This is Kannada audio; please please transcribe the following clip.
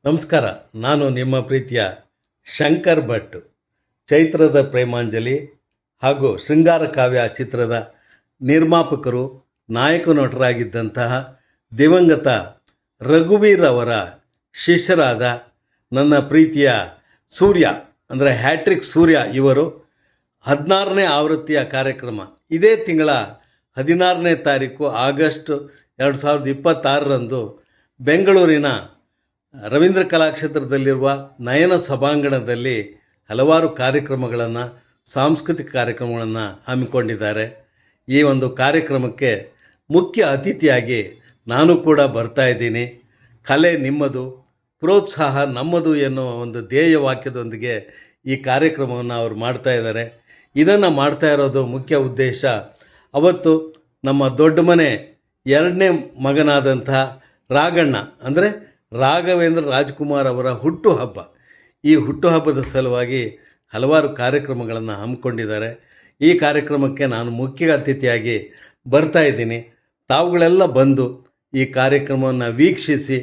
ನಮಸ್ಕಾರ. ನಾನು ನಿಮ್ಮ ಪ್ರೀತಿಯ ಶಂಕರ್ ಭಟ್. ಚೈತ್ರದ ಪ್ರೇಮಾಂಜಲಿ ಹಾಗೂ ಶೃಂಗಾರ ಕಾವ್ಯ ಚಿತ್ರದ ನಿರ್ಮಾಪಕರು, ನಾಯಕ ನಟರಾಗಿದ್ದಂತಹ ದಿವಂಗತ ರಘುವೀರ್ ಅವರ ಶಿಷ್ಯರಾದ ನನ್ನ ಪ್ರೀತಿಯ ಸೂರ್ಯ ಅಂದರೆ ಹ್ಯಾಟ್ರಿಕ್ ಸೂರ್ಯ ಇವರು 16ನೇ ಆವೃತ್ತಿಯ ಕಾರ್ಯಕ್ರಮ ಇದೇ ತಿಂಗಳ 16ನೇ ತಾರೀಕು ಆಗಸ್ಟ್ 2026ರಂದು ಬೆಂಗಳೂರಿನ ರವೀಂದ್ರ ಕಲಾಕ್ಷೇತ್ರದಲ್ಲಿರುವ ನಯನ ಸಭಾಂಗಣದಲ್ಲಿ ಹಲವಾರು ಕಾರ್ಯಕ್ರಮಗಳನ್ನು, ಸಾಂಸ್ಕೃತಿಕ ಕಾರ್ಯಕ್ರಮಗಳನ್ನು ಹಮ್ಮಿಕೊಂಡಿದ್ದಾರೆ. ಈ ಒಂದು ಕಾರ್ಯಕ್ರಮಕ್ಕೆ ಮುಖ್ಯ ಅತಿಥಿಯಾಗಿ ನಾನು ಕೂಡ ಬರ್ತಾ ಇದ್ದೀನಿ. ಕಲೆ ನಿಮ್ಮದು, ಪ್ರೋತ್ಸಾಹ ನಮ್ಮದು ಎನ್ನುವ ಒಂದು ಧ್ಯೇಯ ವಾಕ್ಯದೊಂದಿಗೆ ಈ ಕಾರ್ಯಕ್ರಮವನ್ನು ಅವರು ಮಾಡ್ತಾ ಇದ್ದಾರೆ. ಇದನ್ನು ಮಾಡ್ತಾ ಇರೋದು ಮುಖ್ಯ ಉದ್ದೇಶ, ಅವತ್ತು ನಮ್ಮ ದೊಡ್ಡ ಮನೆ 2ನೇ ಮಗನಾದಂಥ ರಾಘಣ್ಣ ಅಂದರೆ ರಾಘವೇಂದ್ರ ರಾಜ್ಕುಮಾರ್ ಅವರ ಹುಟ್ಟುಹಬ್ಬ. ಈ ಹುಟ್ಟುಹಬ್ಬದ ಸಲುವಾಗಿ ಹಲವಾರು ಕಾರ್ಯಕ್ರಮಗಳನ್ನು ಹಮ್ಮಿಕೊಂಡಿದ್ದಾರೆ. ಈ ಕಾರ್ಯಕ್ರಮಕ್ಕೆ ನಾನು ಮುಖ್ಯ ಅತಿಥಿಯಾಗಿ ಬರ್ತಾ ಇದ್ದೀನಿ. ತಾವುಗಳೆಲ್ಲ ಬಂದು ಈ ಕಾರ್ಯಕ್ರಮವನ್ನು ವೀಕ್ಷಿಸಿ